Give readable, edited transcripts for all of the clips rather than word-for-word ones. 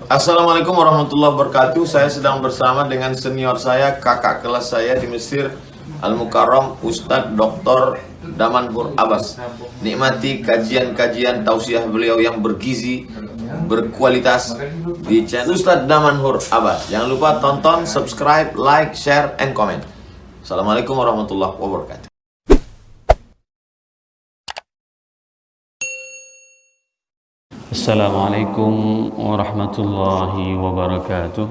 Assalamualaikum warahmatullahi wabarakatuh. Saya sedang bersama dengan senior saya, kakak kelas saya di Mesir, Al-Mukarram, Ustadz Dr. Damanhur Abbas. Nikmati kajian-kajian tausiah beliau yang bergizi, berkualitas di channel Ustadz Damanhur Abbas. Jangan lupa tonton, subscribe, like, share, and comment. Assalamualaikum warahmatullahi wabarakatuh. Assalamualaikum warahmatullahi wabarakatuh.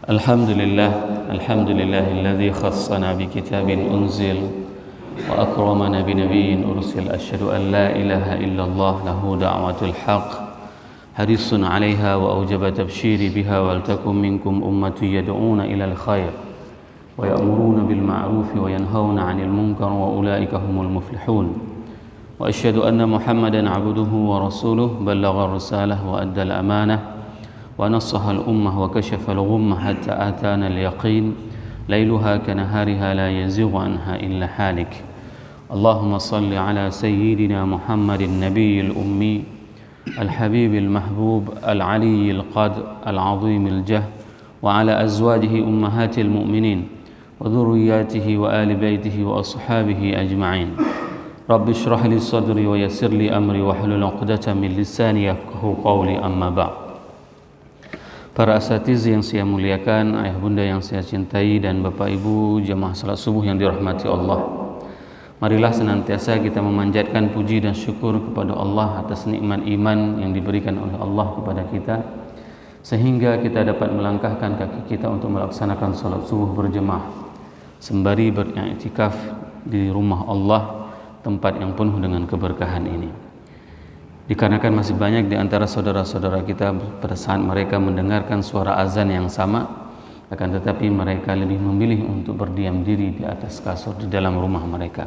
Alhamdulillahilladzi khassana bi kitabin unzil wa akramana bi nabiyyin ursil. Asyhadu an la ilaha illallah lahu da'watul haqq harisun 'alaiha wa aujaba tabsyiri biha wal takum minkum ummatun yad'una ilal khair wa ya'muruna bil ma'ruf wa yanhauna 'anil munkar wa ulaika humul muflihun. وأشهد أن محمدًا عبده ورسوله بلغ الرسالة وأدى الأمانة ونصح الأمة وكشف الغمة حتى آتانا اليقين ليلها كنهارها لا يزيغ عنها إلا حالك. اللهم صل على سيدنا محمد النبي الأمي الحبيب المحبوب العلي القدر العظيم الجاه وعلى أزواجه أمهات المؤمنين وذرياته وآل بيته وأصحابه أجمعين. Rabbi shrah li sadri wa yassir li amri wa hlul 'uqdatam min lisani yafqahu qawli, amma ba'd. Para asatiz yang saya muliakan, ayah bunda yang saya cintai, dan bapak ibu jamaah salat subuh yang dirahmati Allah. Marilah senantiasa kita memanjatkan puji dan syukur kepada Allah atas nikmat iman yang diberikan oleh Allah kepada kita, sehingga kita dapat melangkahkan kaki kita untuk melaksanakan salat subuh berjemaah sembari beriktikaf di rumah Allah, tempat yang penuh dengan keberkahan ini. Dikarenakan masih banyak di antara saudara-saudara kita pada saat mereka mendengarkan suara azan yang sama, akan tetapi mereka lebih memilih untuk berdiam diri di atas kasur di dalam rumah mereka.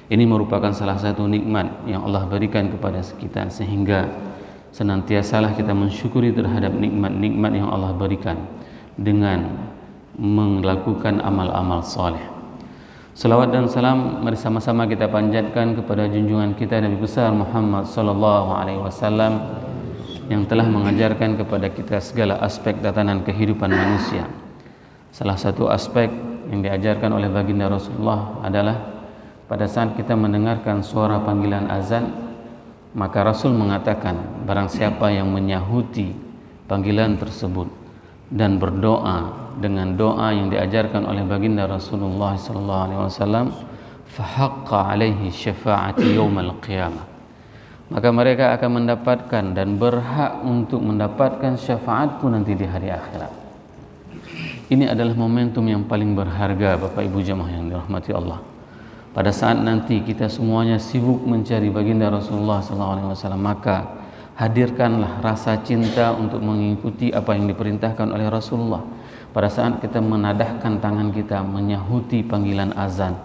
Ini merupakan salah satu nikmat yang Allah berikan kepada kita, sehingga senantiasalah kita mensyukuri terhadap nikmat-nikmat yang Allah berikan dengan melakukan amal-amal saleh. Salawat dan salam mari sama-sama kita panjatkan kepada junjungan kita Nabi besar Muhammad sallallahu alaihi wasallam yang telah mengajarkan kepada kita segala aspek tatanan kehidupan manusia. Salah satu aspek yang diajarkan oleh baginda Rasulullah adalah pada saat kita mendengarkan suara panggilan azan, maka Rasul mengatakan barang siapa yang menyahuti panggilan tersebut dan berdoa dengan doa yang diajarkan oleh baginda Rasulullah sallallahu alaihi wasallam, fahaqqa alaihi syafa'ati yaumal qiyamah, maka mereka akan mendapatkan dan berhak untuk mendapatkan syafaatku nanti di hari akhirat. Ini adalah momentum yang paling berharga, Bapak Ibu jemaah yang dirahmati Allah. Pada saat nanti kita semuanya sibuk mencari baginda Rasulullah sallallahu alaihi wasallam, maka hadirkanlah rasa cinta untuk mengikuti apa yang diperintahkan oleh Rasulullah. Pada saat kita menadahkan tangan kita menyahuti panggilan azan,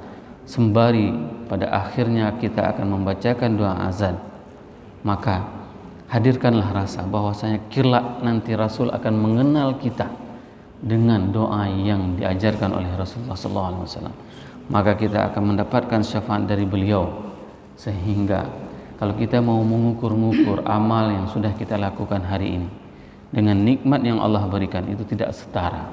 sembari pada akhirnya kita akan membacakan doa azan, maka hadirkanlah rasa bahwasanya kelak nanti Rasul akan mengenal kita dengan doa yang diajarkan oleh Rasulullah SAW. Maka kita akan mendapatkan syafaat dari beliau, sehingga kalau kita mau mengukur-ngukur amal yang sudah kita lakukan hari ini dengan nikmat yang Allah berikan, itu tidak setara.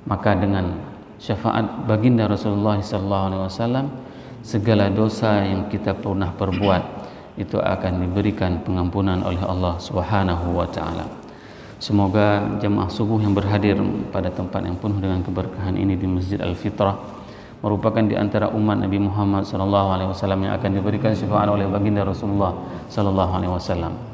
Maka dengan syafaat baginda Rasulullah SAW, segala dosa yang kita pernah perbuat itu akan diberikan pengampunan oleh Allah Subhanahu wa taala. Semoga jemaah subuh yang berhadir pada tempat yang penuh dengan keberkahan ini di Masjid Al-Fitrah merupakan di antara umat Nabi Muhammad SAW yang akan diberikan syafaat oleh baginda Rasulullah SAW.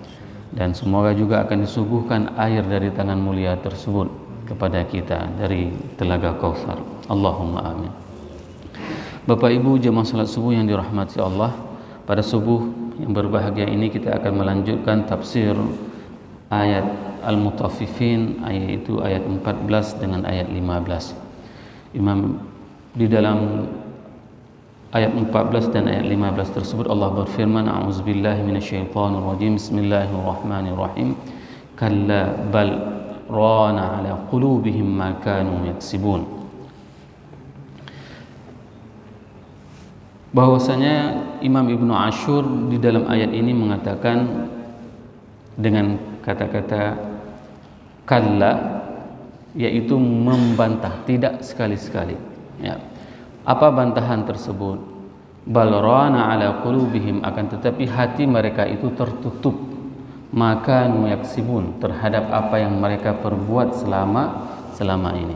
Dan semoga juga akan disuguhkan air dari tangan mulia tersebut kepada kita dari telaga Kautsar. Allahumma amin. Bapak Ibu jemaah salat subuh yang dirahmati Allah, pada subuh yang berbahagia ini kita akan melanjutkan tafsir ayat Al-Mutaffifin, yaitu ayat 14 dengan ayat 15. Di dalam ayat 14 dan ayat 15 tersebut Allah berfirman, a'udzubillahi minasyaitonir rajim, bismillahirrahmanirrahim, kalla bal rana ala qulubihim ma kanu yaksibun. Bahwasanya Imam Ibnu Ashur di dalam ayat ini mengatakan dengan kata-kata kalla, yaitu membantah, tidak sekali-sekali. Ya. Apa bantahan tersebut? Bal rana ala qulubihim, akan tetapi hati mereka itu tertutup, maka yaksibun, terhadap apa yang mereka perbuat selama ini.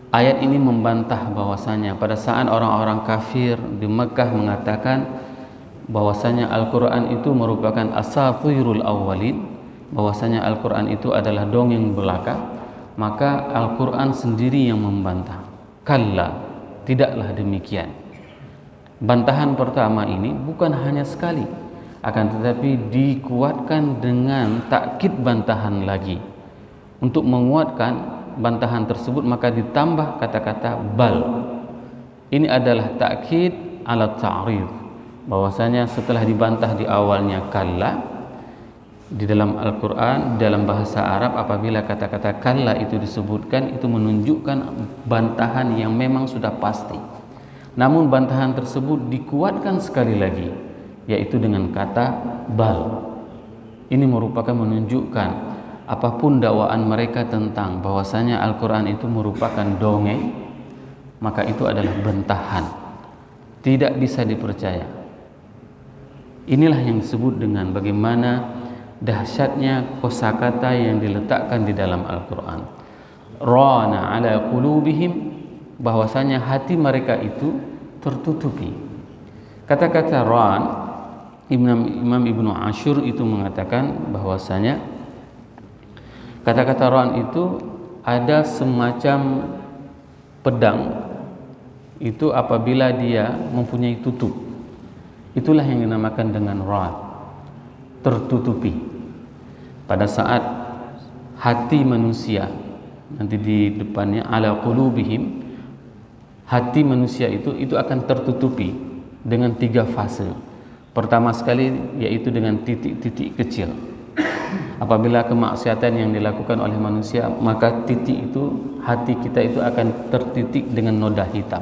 Ayat ini membantah bahwasanya pada saat orang-orang kafir di Mekah mengatakan bahwasanya Al-Quran itu merupakan asatirul awwalin, bahwasanya Al-Quran itu adalah dongeng belaka, maka Al-Quran sendiri yang membantah. Kalla, tidaklah demikian. Bantahan pertama ini bukan hanya sekali, akan tetapi dikuatkan dengan takkid bantahan lagi. Untuk menguatkan bantahan tersebut maka ditambah kata-kata bal. Ini adalah takkid ala ta'rif, bahwasanya setelah dibantah di awalnya kalla, di dalam Al-Quran, dalam bahasa Arab, apabila kata-kata kalla itu disebutkan, itu menunjukkan bantahan yang memang sudah pasti. Namun bantahan tersebut dikuatkan sekali lagi, yaitu dengan kata bal. Ini merupakan menunjukkan apapun dakwaan mereka tentang bahwasanya Al-Quran itu merupakan dongeng, maka itu adalah bantahan, tidak bisa dipercaya. Inilah yang disebut dengan bagaimana dahsyatnya kosakata yang diletakkan di dalam Al-Quran. Rana ala qulubihim, bahwasanya hati mereka itu tertutupi. Kata-kata ran, Imam Ibnu Ashur itu mengatakan bahwasanya kata-kata ran itu ada semacam pedang itu apabila dia mempunyai tutup. Itulah yang dinamakan dengan ran, tertutupi. Pada saat hati manusia, nanti di depannya ala qulubihim, hati manusia itu akan tertutupi dengan 3 fase. Pertama sekali yaitu dengan titik-titik kecil. Apabila kemaksiatan yang dilakukan oleh manusia, maka titik itu, hati kita itu akan tertitik dengan noda hitam.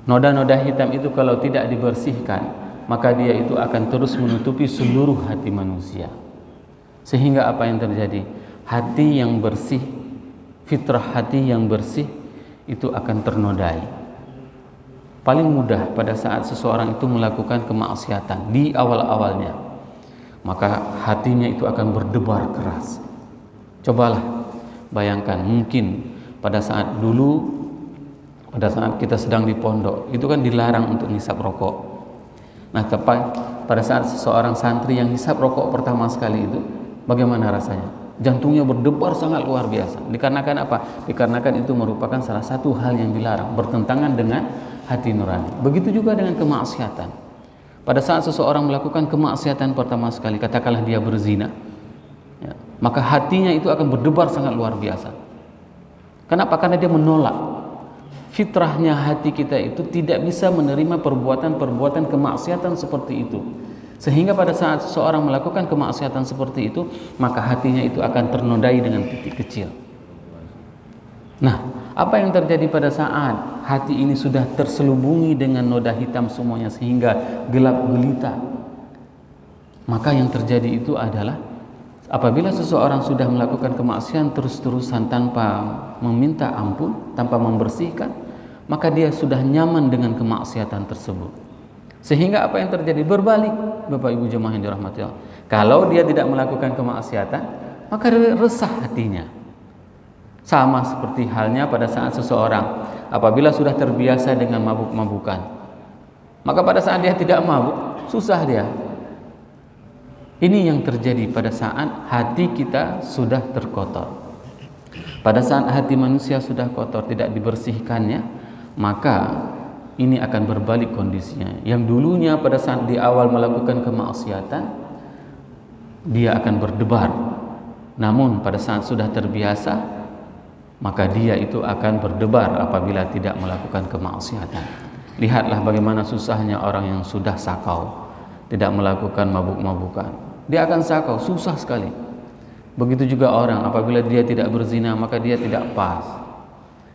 Noda-noda hitam itu kalau tidak dibersihkan, maka dia itu akan terus menutupi seluruh hati manusia. Sehingga apa yang terjadi? Hati yang bersih, fitrah hati yang bersih itu akan ternodai. Paling mudah pada saat seseorang itu melakukan kemaksiatan di awal-awalnya, maka hatinya itu akan berdebar keras. Cobalah bayangkan, mungkin pada saat dulu, pada saat kita sedang di pondok, itu kan dilarang untuk ngisap rokok. Nah, pada saat seseorang santri yang hisap rokok pertama sekali itu, bagaimana rasanya? Jantungnya berdebar sangat luar biasa. Dikarenakan apa? Dikarenakan itu merupakan salah satu hal yang dilarang, bertentangan dengan hati nurani. Begitu juga dengan kemaksiatan. Pada saat seseorang melakukan kemaksiatan pertama sekali, katakanlah dia berzina, ya, maka hatinya itu akan berdebar sangat luar biasa. Kenapa? Karena dia menolak. Fitrahnya hati kita itu tidak bisa menerima perbuatan-perbuatan kemaksiatan seperti itu. Sehingga pada saat seseorang melakukan kemaksiatan seperti itu, maka hatinya itu akan ternodai dengan titik kecil. Nah, apa yang terjadi pada saat hati ini sudah terselubungi dengan noda hitam semuanya sehingga gelap gelita? Maka yang terjadi itu adalah apabila seseorang sudah melakukan kemaksiatan terus-terusan tanpa meminta ampun, tanpa membersihkan, maka dia sudah nyaman dengan kemaksiatan tersebut. Sehingga apa yang terjadi? Berbalik, Bapak Ibu jemaah yang dirahmati Allah. Kalau dia tidak melakukan kemaksiatan, maka resah hatinya. Sama seperti halnya pada saat seseorang apabila sudah terbiasa dengan mabuk-mabukan, maka pada saat dia tidak mabuk, susah dia. Ini yang terjadi pada saat hati kita sudah terkotor. Pada saat hati manusia sudah kotor, tidak dibersihkannya, maka ini akan berbalik kondisinya. Yang dulunya pada saat di awal melakukan kemaksiatan, dia akan berdebar. Namun pada saat sudah terbiasa, maka dia itu akan berdebar apabila tidak melakukan kemaksiatan. Lihatlah bagaimana susahnya orang yang sudah sakau, tidak melakukan mabuk-mabukan. Dia akan sakau, susah sekali. Begitu juga orang apabila dia tidak berzina, maka dia tidak pas.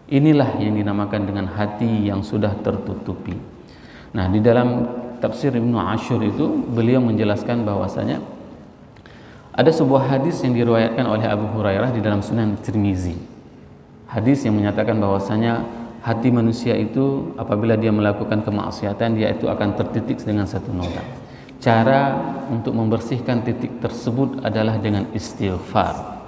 Inilah yang dinamakan dengan hati yang sudah tertutupi. Nah, di dalam tafsir Ibnu Ashur itu beliau menjelaskan bahwasanya Ada sebuah hadis yang diriwayatkan oleh Abu Hurairah di dalam Sunan Tirmizi. Hadis yang menyatakan bahwasanya hati manusia itu apabila dia melakukan kemaksiatan, dia itu akan tertitik dengan satu noda. Cara untuk membersihkan titik tersebut adalah dengan istighfar.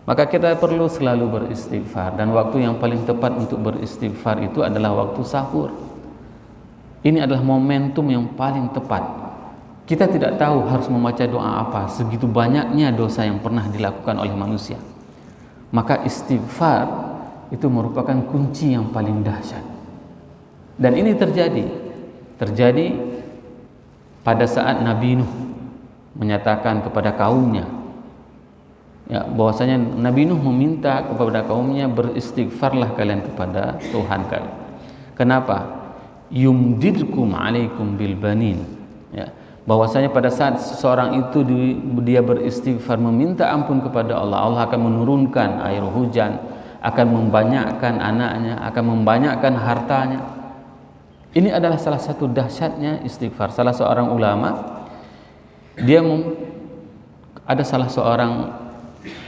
Maka kita perlu selalu beristighfar, dan waktu yang paling tepat untuk beristighfar itu adalah waktu sahur. Ini adalah momentum yang paling tepat. Kita tidak tahu harus membaca doa apa, segitu banyaknya dosa yang pernah dilakukan oleh manusia. Maka istighfar itu merupakan kunci yang paling dahsyat. Dan ini terjadi pada saat Nabi Nuh menyatakan kepada kaumnya, ya, bahwasanya Nabi Nuh meminta kepada kaumnya, beristighfarlah kalian kepada Tuhan kalian. Kenapa? Yumdidkum alaikum bil banin. Ya, bahwasanya pada saat seseorang itu dia beristighfar, meminta ampun kepada Allah, Allah akan menurunkan air hujan, akan membanyakkan anaknya, akan membanyakkan hartanya. Ini adalah salah satu dahsyatnya istighfar. Salah seorang ulama, ada salah seorang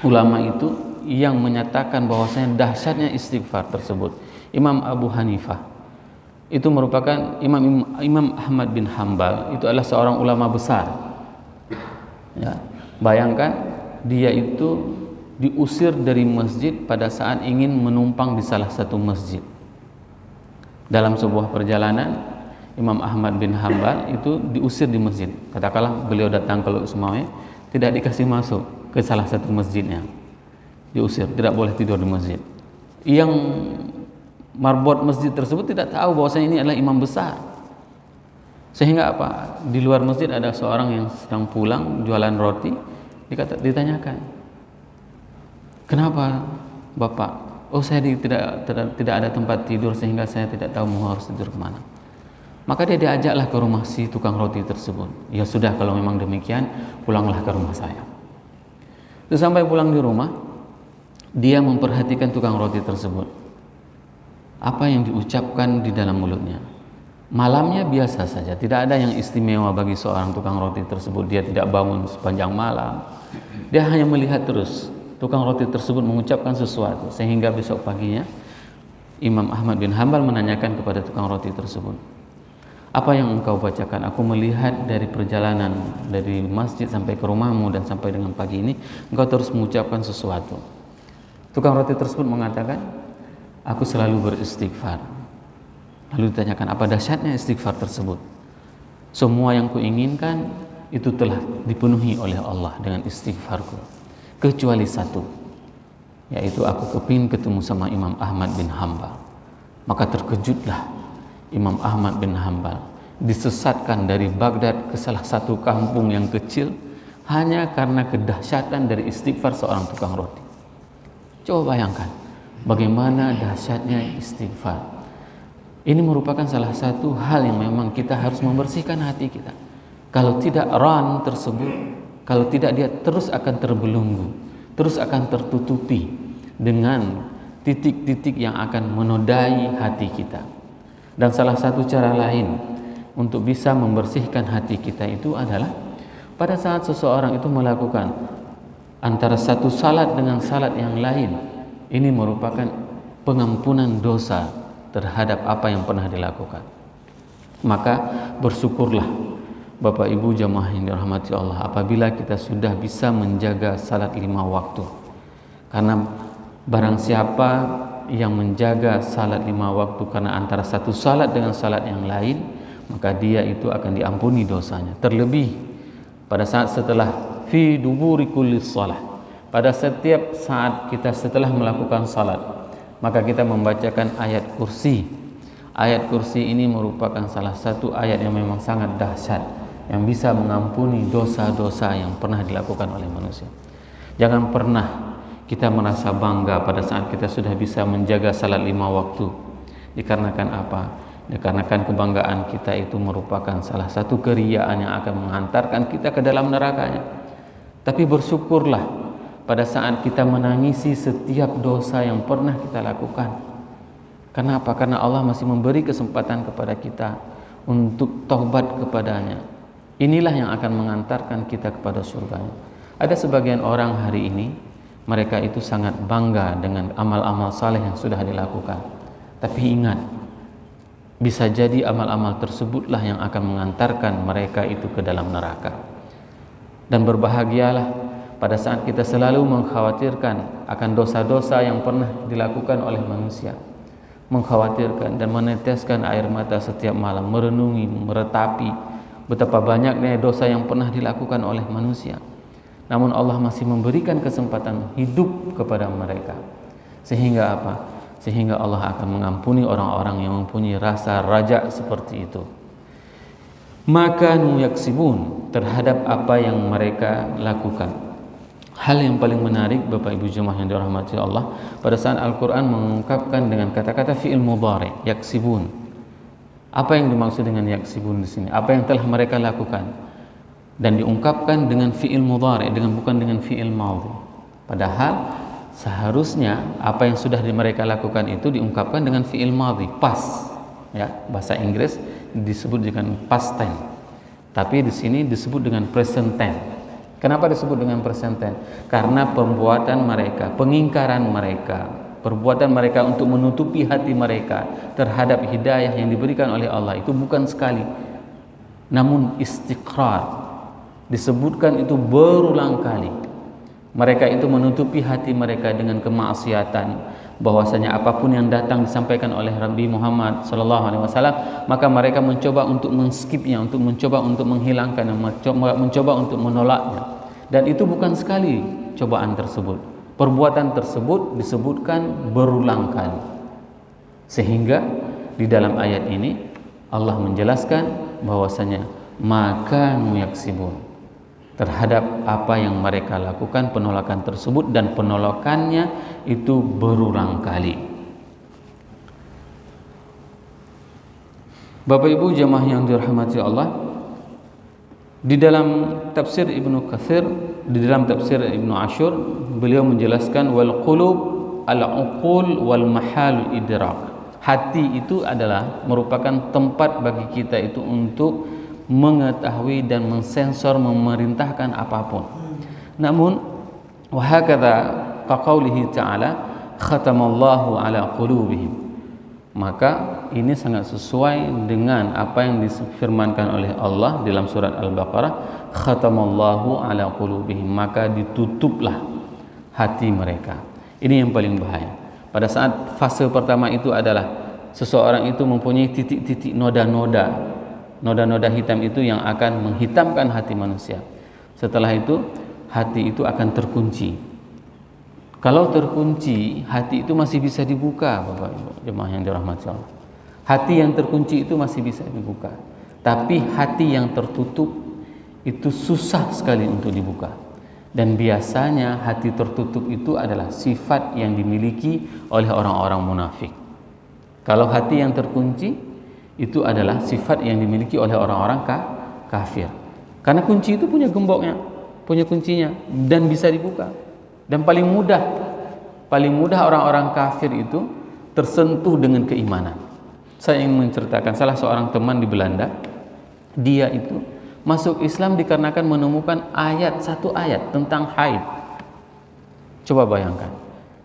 ulama itu yang menyatakan bahwasanya dahsyatnya istighfar tersebut. Imam Abu Hanifah itu merupakan Imam Ahmad bin Hambal, itu adalah seorang ulama besar. Ya, bayangkan dia itu diusir dari masjid pada saat ingin menumpang di salah satu masjid. Dalam sebuah perjalanan, Imam Ahmad bin Hambal itu diusir di masjid. Katakanlah beliau datang ke Sumawe, tidak dikasih masuk ke salah satu masjidnya, diusir, tidak boleh tidur di masjid. Yang marbot masjid tersebut tidak tahu bahwasanya ini adalah imam besar, sehingga apa, di luar masjid ada seorang yang sedang pulang jualan roti, ditanyakan, kenapa bapak? Oh, saya tidak ada tempat tidur sehingga saya tidak tahu mau harus tidur kemana. Maka dia diajaklah ke rumah si tukang roti tersebut. Ya sudah, kalau memang demikian, pulanglah ke rumah saya. Sampai pulang di rumah, dia memperhatikan tukang roti tersebut. Apa yang diucapkan di dalam mulutnya. Malamnya biasa saja, tidak ada yang istimewa bagi seorang tukang roti tersebut. Dia tidak bangun sepanjang malam. Dia hanya melihat terus tukang roti tersebut mengucapkan sesuatu, sehingga besok paginya Imam Ahmad bin Hambal menanyakan kepada tukang roti tersebut, apa yang engkau bacakan? Aku melihat dari perjalanan dari masjid sampai ke rumahmu dan sampai dengan pagi ini, engkau terus mengucapkan sesuatu. Tukang roti tersebut mengatakan, aku selalu beristighfar. Lalu ditanyakan, apa dahsyatnya istighfar tersebut? Semua yang kuinginkan itu telah dipenuhi oleh Allah dengan istighfarku, kecuali satu, yaitu aku kepingin ketemu sama Imam Ahmad bin Hambal. Maka terkejutlah Imam Ahmad bin Hambal, disesatkan dari Baghdad ke salah satu kampung yang kecil hanya karena kedahsyatan dari istighfar seorang tukang roti. Coba bayangkan bagaimana dahsyatnya istighfar. Ini merupakan salah satu hal yang memang kita harus membersihkan hati kita. Kalau tidak, ran tersebut, kalau tidak, dia terus akan terbelenggu, terus akan tertutupi dengan titik-titik yang akan menodai hati kita. Dan salah satu cara lain untuk bisa membersihkan hati kita itu adalah pada saat seseorang itu melakukan antara satu salat dengan salat yang lain, ini merupakan pengampunan dosa terhadap apa yang pernah dilakukan. Maka bersyukurlah Bapak Ibu jamaah yang dirahmati Allah apabila kita sudah bisa menjaga salat 5 waktu. Karena barang siapa yang menjaga salat 5 waktu karena antara satu salat dengan salat yang lain, maka dia itu akan diampuni dosanya. Terlebih pada saat setelah fi duburi kulli shalah, pada setiap saat kita setelah melakukan salat, maka kita membacakan ayat kursi. Ayat kursi ini merupakan salah satu ayat yang memang sangat dahsyat, yang bisa mengampuni dosa-dosa yang pernah dilakukan oleh manusia. Jangan pernah kita merasa bangga pada saat kita sudah bisa menjaga salat 5 waktu. Dikarenakan apa? Dikarenakan kebanggaan kita itu merupakan salah satu keriaan yang akan menghantarkan kita ke dalam nerakanya. Tapi bersyukurlah pada saat kita menangisi setiap dosa yang pernah kita lakukan. Kenapa? Karena Allah masih memberi kesempatan kepada kita untuk taubat kepadanya. Inilah yang akan mengantarkan kita kepada surganya. Ada sebagian orang hari ini, mereka itu sangat bangga dengan amal-amal saleh yang sudah dilakukan. Tapi ingat, bisa jadi amal-amal tersebutlah yang akan mengantarkan mereka itu ke dalam neraka. Dan berbahagialah pada saat kita selalu mengkhawatirkan akan dosa-dosa yang pernah dilakukan oleh manusia, mengkhawatirkan dan meneteskan air mata setiap malam, merenungi, meretapi betapa banyaknya dosa yang pernah dilakukan oleh manusia. Namun Allah masih memberikan kesempatan hidup kepada mereka. Sehingga apa? Sehingga Allah akan mengampuni orang-orang yang mempunyai rasa raja seperti itu. Maka yaksibun, terhadap apa yang mereka lakukan. Hal yang paling menarik Bapak Ibu jemaah yang dirahmati Allah, pada saat Al-Quran mengungkapkan dengan kata-kata fi'il mudhari, yaksibun. Apa yang dimaksud dengan yaksibun di sini? Apa yang telah mereka lakukan? Dan diungkapkan dengan fi'il mudhari, bukan dengan fi'il madhi. Padahal seharusnya apa yang sudah mereka lakukan itu diungkapkan dengan fi'il madhi, past. Ya, bahasa Inggris disebut dengan past tense. Tapi di sini disebut dengan present tense. Kenapa disebut dengan present tense? Karena pembuatan mereka, pengingkaran mereka, perbuatan mereka untuk menutupi hati mereka terhadap hidayah yang diberikan oleh Allah itu bukan sekali, namun istiqrar. Disebutkan itu berulang kali. Mereka itu menutupi hati mereka dengan kemaksiatan, bahwasanya apapun yang datang disampaikan oleh Nabi Muhammad SAW, maka mereka mencoba untuk men-skipnya, untuk mencoba untuk menghilangkan, mencoba untuk menolaknya. Dan itu bukan sekali cobaan tersebut. Perbuatan tersebut disebutkan berulang kali. Sehingga di dalam ayat ini Allah menjelaskan bahwasanya maka yaksibun, terhadap apa yang mereka lakukan, penolakan tersebut, dan penolakannya itu berulang kali. Bapak Ibu jemaah yang dirahmati Allah, di dalam tafsir Ibnu Katsir, di dalam tafsir Ibnu Ashur, beliau menjelaskan wal qulub al-uqul wal mahal idrak. Hati itu adalah merupakan tempat bagi kita itu untuk mengetahui dan mensensor, memerintahkan apapun. Namun wahakadha qaulihi ta'ala khatamallahu ala qulubihim, maka ini sangat sesuai dengan apa yang difirmankan oleh Allah dalam surat Al-Baqarah, khatamallahu ala qulubihim, maka ditutuplah hati mereka. Ini yang paling bahaya. Pada saat fase pertama itu adalah seseorang itu mempunyai titik-titik noda-noda hitam itu yang akan menghitamkan hati manusia. Setelah itu hati itu akan terkunci. Kalau terkunci, hati itu masih bisa dibuka, Bapak Ibu jemaah yang dirahmati Allah. Hati yang terkunci itu masih bisa dibuka. Tapi hati yang tertutup itu susah sekali untuk dibuka. Dan biasanya hati tertutup itu adalah sifat yang dimiliki oleh orang-orang munafik. Kalau hati yang terkunci itu adalah sifat yang dimiliki oleh orang-orang kafir. Karena kunci itu punya gemboknya, punya kuncinya, dan bisa dibuka. Dan paling mudah orang-orang kafir itu tersentuh dengan keimanan. Saya ingin menceritakan salah seorang teman di Belanda. Dia itu masuk Islam dikarenakan menemukan satu ayat tentang haid. Coba bayangkan,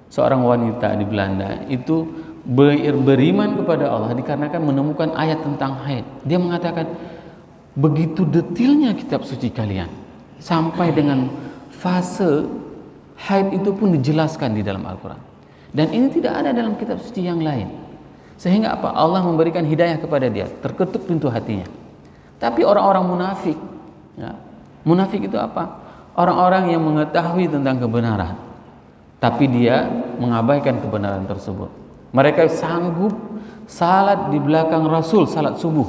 seorang wanita di Belanda itu beriman kepada Allah dikarenakan menemukan ayat tentang haid. Dia mengatakan, begitu detailnya kitab suci kalian, sampai dengan fase haid itu pun dijelaskan di dalam Al-Quran. Dan ini tidak ada dalam kitab suci yang lain. Sehingga apa? Allah memberikan hidayah kepada dia, terketuk pintu hatinya. Tapi orang-orang munafik, ya, munafik itu apa? Orang-orang yang mengetahui tentang kebenaran, tapi dia mengabaikan kebenaran tersebut. Mereka sanggup salat di belakang Rasul, salat subuh.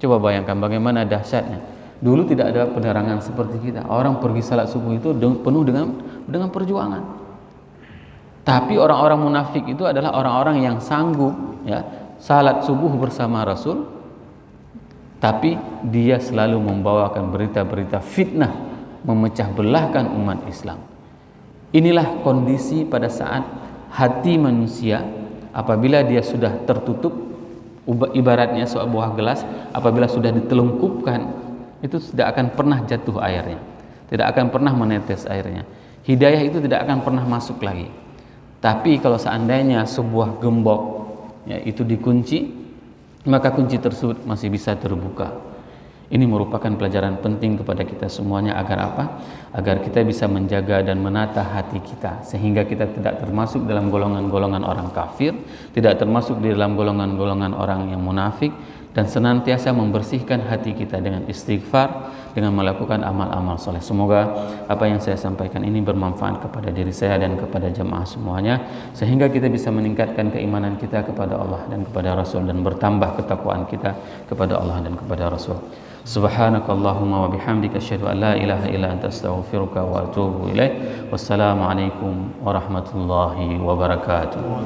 Coba bayangkan bagaimana dahsyatnya. Dulu tidak ada penerangan seperti kita. Orang pergi salat subuh itu penuh dengan perjuangan. Tapi orang-orang munafik itu adalah orang-orang yang sanggup, ya, salat subuh bersama Rasul, tapi dia selalu membawakan berita-berita fitnah, memecah belahkan umat Islam. Inilah kondisi pada saat hati manusia apabila dia sudah tertutup, ibaratnya sebuah gelas apabila sudah ditelungkupkan itu tidak akan pernah jatuh airnya. tidak akan pernah menetes airnya. Hidayah itu tidak akan pernah masuk lagi. Tapi kalau seandainya sebuah gembok ya, itu dikunci, maka kunci tersebut masih bisa terbuka. Ini merupakan pelajaran penting kepada kita semuanya agar apa? Agar kita bisa menjaga dan menata hati kita sehingga kita tidak termasuk dalam golongan-golongan orang kafir, tidak termasuk di dalam golongan-golongan orang yang munafik, dan senantiasa membersihkan hati kita dengan istighfar, dengan melakukan amal-amal soleh. Semoga apa yang saya sampaikan ini bermanfaat kepada diri saya dan kepada jamaah semuanya, sehingga kita bisa meningkatkan keimanan kita kepada Allah dan kepada Rasul, dan bertambah ketakwaan kita kepada Allah dan kepada Rasul. Subhanakallahumma wa bihamdika asyhadu an la ilaha illa anta astaghfiruka wa atubu ilaik. Wassalamualaikum warahmatullahi wabarakatuh.